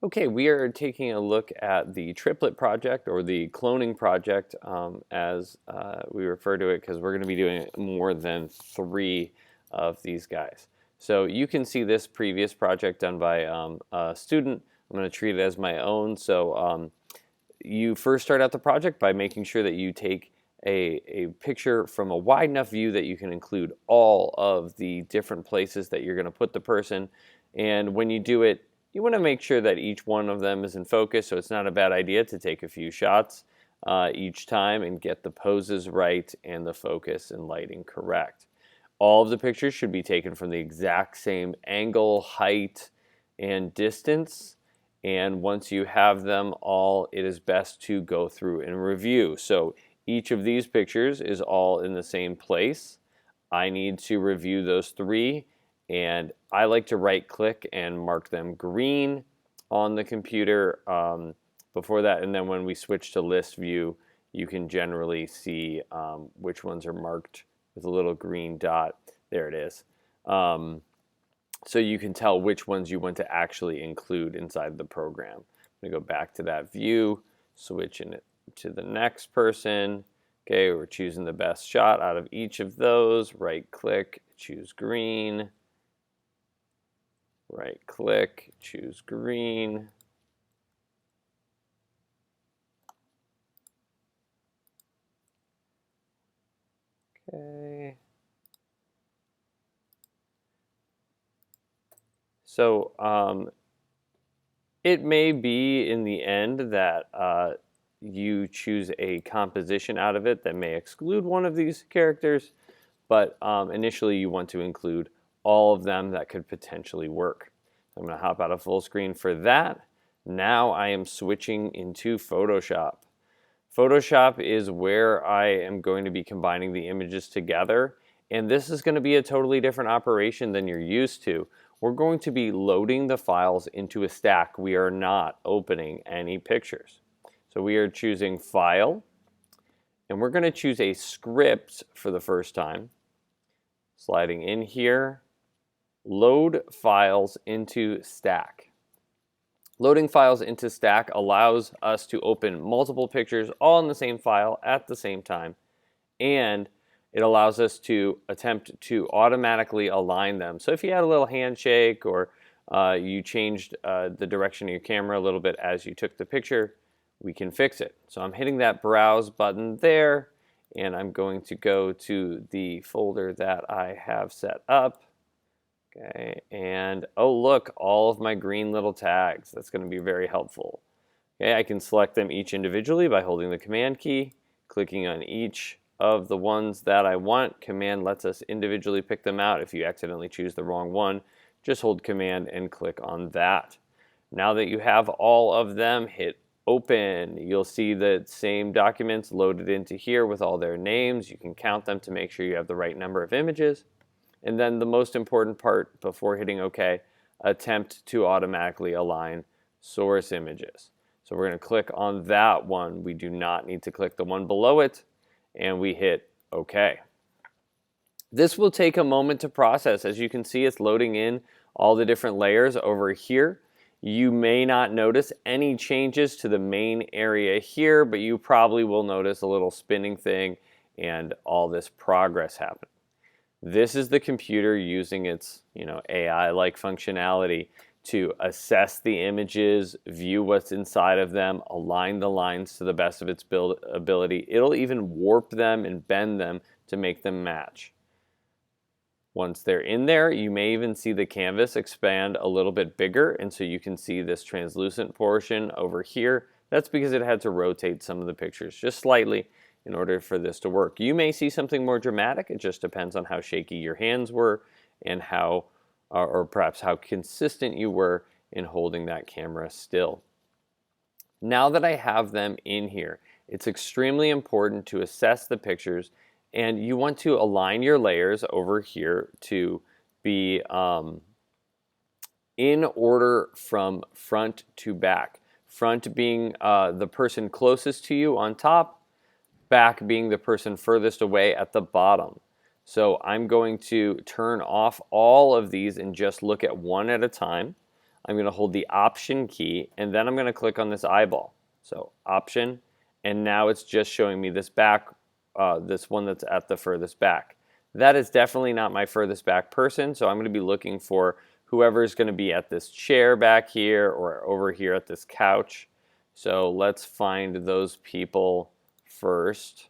Okay, we are taking a look at the triplet project, or the cloning project, as we refer to it, because we're going to be doing more than 3 of these guys. So you can see this previous project done by a student. I'm going to treat it as my own. So you first start out the project by making sure that you take a picture from a wide enough view that you can include all of the different places that you're going to put the person. And when you do it, you want to make sure that each one of them is in focus, so it's not a bad idea to take a few shots each time and get the poses right and the focus and lighting correct. All of the pictures should be taken from the exact same angle, height, and distance. And once you have them all, it is best to go through and review. So each of these pictures is all in the same place. I need to review those 3, and I like to right click and mark them green on the computer before that, and then when we switch to list view, you can generally see which ones are marked with a little green dot. There it is. So you can tell which ones you want to actually include inside the program. I'm going to go back to that view, switch it to the next person. Okay, we're choosing the best shot out of each of those. Right click, choose green. Right click, choose green. Okay. So it may be in the end that you choose a composition out of it that may exclude one of these characters, but initially you want to include all of them that could potentially work. I'm going to hop out of full screen for that. Now I am switching into Photoshop. Photoshop is where I am going to be combining the images together, and this is going to be a totally different operation than you're used to. We're going to be loading the files into a stack. We are not opening any pictures. So we are choosing File, and we're going to choose a script for the first time. Sliding in here, Load Files into Stack. Loading files into Stack allows us to open multiple pictures all in the same file at the same time, and it allows us to attempt to automatically align them. So if you had a little handshake, or you changed the direction of your camera a little bit as you took the picture, we can fix it. So I'm hitting that Browse button there, and I'm going to go to the folder that I have set up. Okay, and oh look, all of my green little tags. That's going to be very helpful. Okay, I can select them each individually by holding the Command key, clicking on each of the ones that I want. Command lets us individually pick them out. If you accidentally choose the wrong one, just hold Command and click on that. Now that you have all of them, hit Open. You'll see the same documents loaded into here with all their names. You can count them to make sure you have the right number of images. And then the most important part before hitting OK, attempt to automatically align source images. So we're going to click on that one. We do not need to click the one below it, and we hit OK. This will take a moment to process. As you can see, it's loading in all the different layers over here. You may not notice any changes to the main area here, but you probably will notice a little spinning thing and all this progress happening. This is the computer using its AI-like functionality to assess the images, view what's inside of them, align the lines to the best of its ability. It'll even warp them and bend them to make them match. Once they're in there, you may even see the canvas expand a little bit bigger, and so you can see this translucent portion over here. That's because it had to rotate some of the pictures just slightly in order for this to work. You may see something more dramatic. It just depends on how shaky your hands were and how, or perhaps how consistent you were in holding that camera still. Now that I have them in here, it's extremely important to assess the pictures, and you want to align your layers over here to be in order from front to back. Front being the person closest to you on top, back being the person furthest away at the bottom. So I'm going to turn off all of these and just look at one at a time. I'm going to hold the Option key, and then I'm going to click on this eyeball. So Option, and now it's just showing me this back, this one that's at the furthest back. That is definitely not my furthest back person, so I'm going to be looking for whoever is going to be at this chair back here or over here at this couch. So let's find those people first.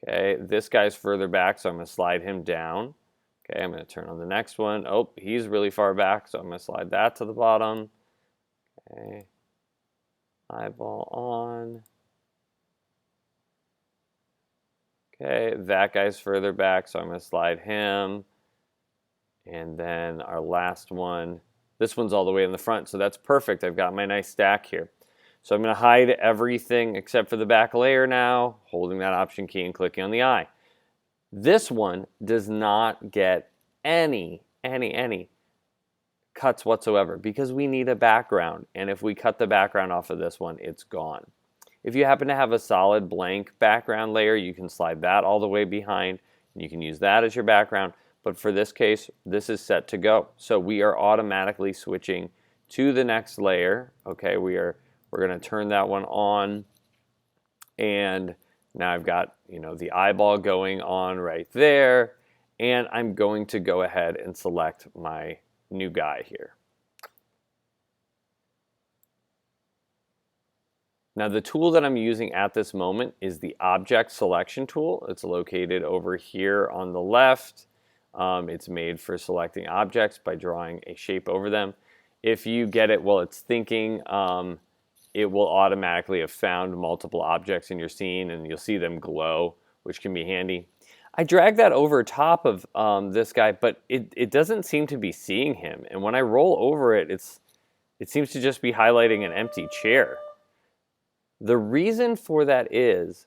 Okay, this guy's further back, so I'm going to slide him down. Okay, I'm going to turn on the next one. Oh, he's really far back, so I'm going to slide that to the bottom. Okay, eyeball on. Okay, that guy's further back, so I'm going to slide him. And then our last one, this one's all the way in the front, so that's perfect. I've got my nice stack here. So I'm going to hide everything except for the back layer now, holding that Option key and clicking on the eye. This one does not get any cuts whatsoever because we need a background. And if we cut the background off of this one, it's gone. If you happen to have a solid blank background layer, you can slide that all the way behind, and you can use that as your background. But for this case, this is set to go. So we are automatically switching to the next layer. Okay, we're going to turn that one on, and now I've got, the eyeball going on right there, and I'm going to go ahead and select my new guy here. Now the tool that I'm using at this moment is the Object Selection tool. It's located over here on the left. It's made for selecting objects by drawing a shape over them. If you get it while it's thinking, it will automatically have found multiple objects in your scene, and you'll see them glow, which can be handy. I drag that over top of this guy, but it doesn't seem to be seeing him. And when I roll over it, it seems to just be highlighting an empty chair. The reason for that is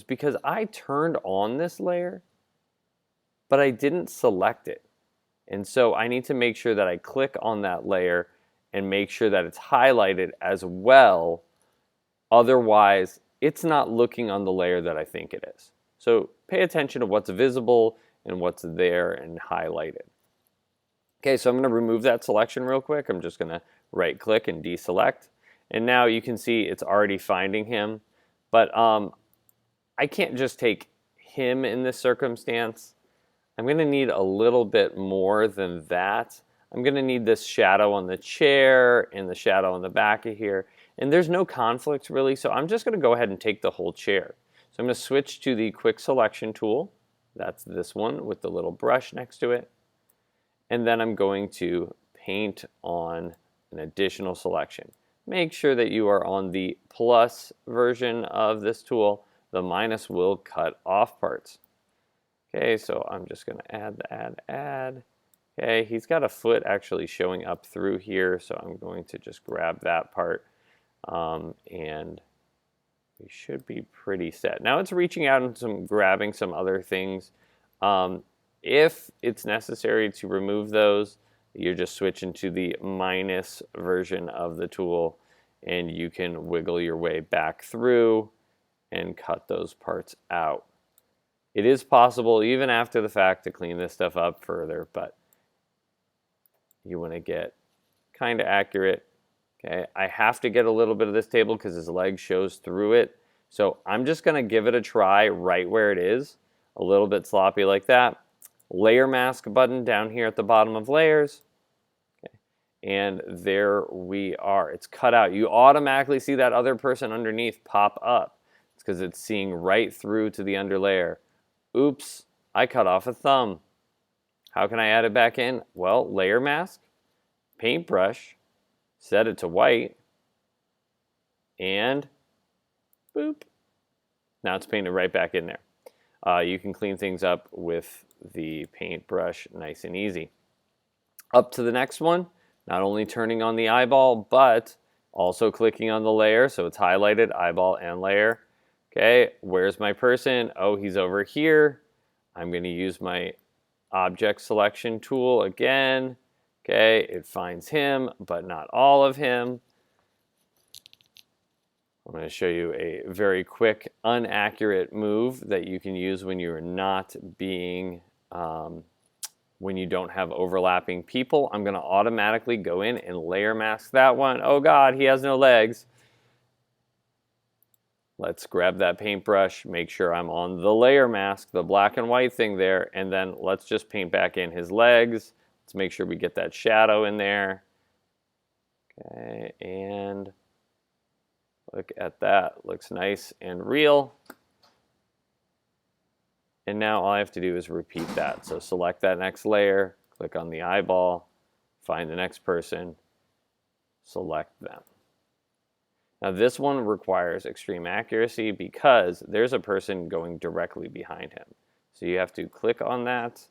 because I turned on this layer, but I didn't select it. And so I need to make sure that I click on that layer and make sure that it's highlighted as well. Otherwise, it's not looking on the layer that I think it is. So pay attention to what's visible and what's there and highlighted. Okay, so I'm going to remove that selection real quick. I'm just going to right click and deselect. And now you can see it's already finding him. But I can't just take him in this circumstance. I'm going to need a little bit more than that. I'm going to need this shadow on the chair and the shadow on the back of here. And there's no conflict really, so I'm just going to go ahead and take the whole chair. So I'm going to switch to the Quick Selection tool. That's this one with the little brush next to it. And then I'm going to paint on an additional selection. Make sure that you are on the plus version of this tool. The minus will cut off parts. Okay, so I'm just going to add. Okay, he's got a foot actually showing up through here, so I'm going to just grab that part, and we should be pretty set. Now it's reaching out and grabbing some other things. If it's necessary to remove those, you're just switching to the minus version of the tool, and you can wiggle your way back through and cut those parts out. It is possible, even after the fact, to clean this stuff up further, but you want to get kind of accurate. Okay, I have to get a little bit of this table because his leg shows through it. So I'm just going to give it a try right where it is, a little bit sloppy like that. Layer mask button down here at the bottom of layers. Okay, and there we are. It's cut out. You automatically see that other person underneath pop up. It's because it's seeing right through to the underlayer. Oops, I cut off a thumb. How can I add it back in? Well, layer mask, paintbrush, set it to white, and boop. Now it's painted right back in there. You can clean things up with the paintbrush nice and easy. Up to the next one, not only turning on the eyeball, but also clicking on the layer, so it's highlighted, eyeball and layer. Okay, where's my person? Oh, he's over here. I'm going to use my Object Selection tool again. Okay, it finds him, but not all of him. I'm going to show you a very quick, unaccurate move that you can use when you're not being when you don't have overlapping people, I'm going to automatically go in and layer mask that one. Oh God, he has no legs. Let's grab that paintbrush, make sure I'm on the layer mask, the black and white thing there, and then let's just paint back in his legs. Let's make sure we get that shadow in there. Okay, and look at that. Looks nice and real. And now all I have to do is repeat that. So select that next layer, click on the eyeball, find the next person, select them. Now this one requires extreme accuracy because there's a person going directly behind him. So you have to click on that,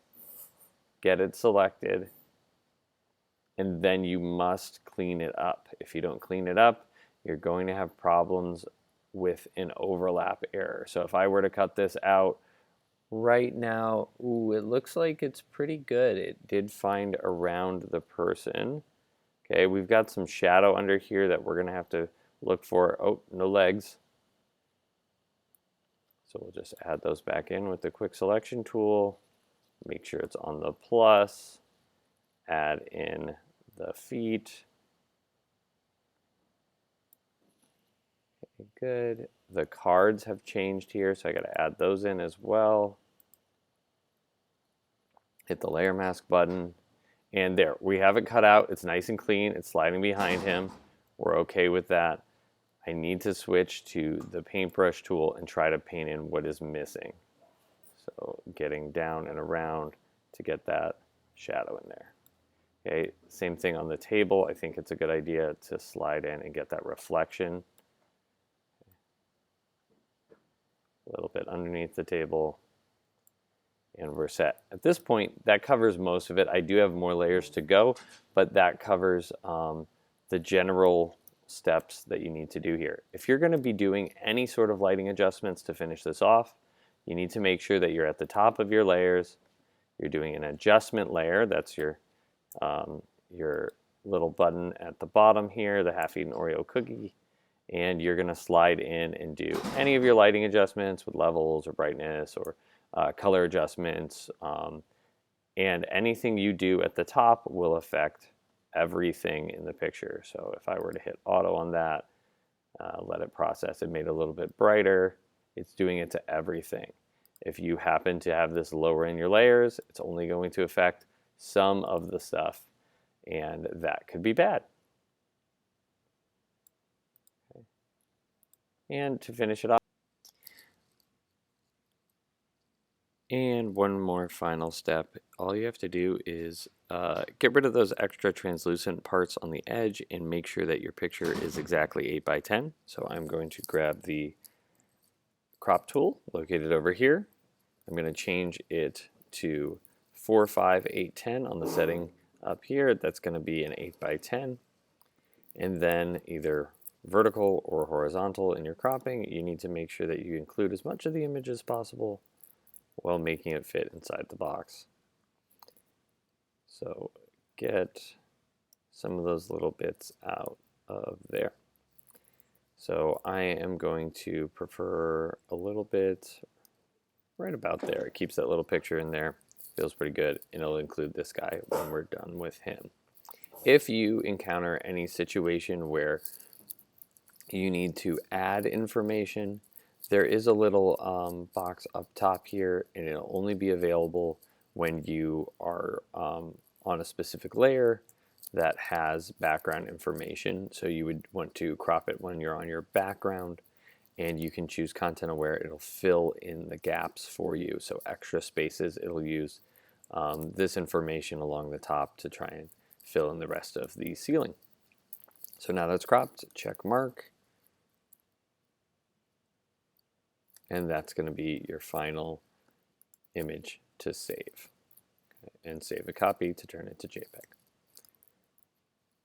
get it selected, and then you must clean it up. If you don't clean it up, you're going to have problems with an overlap error. So if I were to cut this out right now, ooh, it looks like it's pretty good. It did find around the person. Okay, we've got some shadow under here that we're going to have to look for. Oh, no legs. So we'll just add those back in with the quick selection tool. Make sure it's on the plus. Add in the feet. Okay, good. The cards have changed here, so I got to add those in as well. Hit the layer mask button. And there, we have it cut out. It's nice and clean. It's sliding behind him. We're okay with that. I need to switch to the paintbrush tool and try to paint in what is missing. So getting down and around to get that shadow in there. Okay, same thing on the table. I think it's a good idea to slide in and get that reflection. A little bit underneath the table. And we're set. At this point, that covers most of it. I do have more layers to go, but that covers the general steps that you need to do here. If you're going to be doing any sort of lighting adjustments to finish this off, you need to make sure that you're at the top of your layers. You're doing an adjustment layer. That's your little button at the bottom here, the half-eaten Oreo cookie. And you're going to slide in and do any of your lighting adjustments with levels or brightness or color adjustments. And anything you do at the top will affect everything in the picture. So if I were to hit auto on that, let it process, it made it a little bit brighter. It's doing it to everything. If you happen to have this lower in your layers, it's only going to affect some of the stuff, and that could be bad. Okay. And to finish it off, and one more final step, all you have to do is get rid of those extra translucent parts on the edge and make sure that your picture is exactly 8 by 10. So I'm going to grab the crop tool located over here. I'm going to change it to 4, 5, 8, 10 on the setting up here. That's going to be an 8 by 10. And then either vertical or horizontal in your cropping, you need to make sure that you include as much of the image as possible while making it fit inside the box. So get some of those little bits out of there. So I am going to prefer a little bit right about there. It keeps that little picture in there. Feels pretty good, and it'll include this guy when we're done with him. If you encounter any situation where you need to add information, there is a little box up top here, and it'll only be available when you are on a specific layer that has background information. So you would want to crop it when you're on your background, and you can choose content aware. It'll fill in the gaps for you. So extra spaces, it'll use this information along the top to try and fill in the rest of the ceiling. So now that's cropped, check mark. And that's going to be your final image to save. Okay, and save a copy to turn it to JPEG.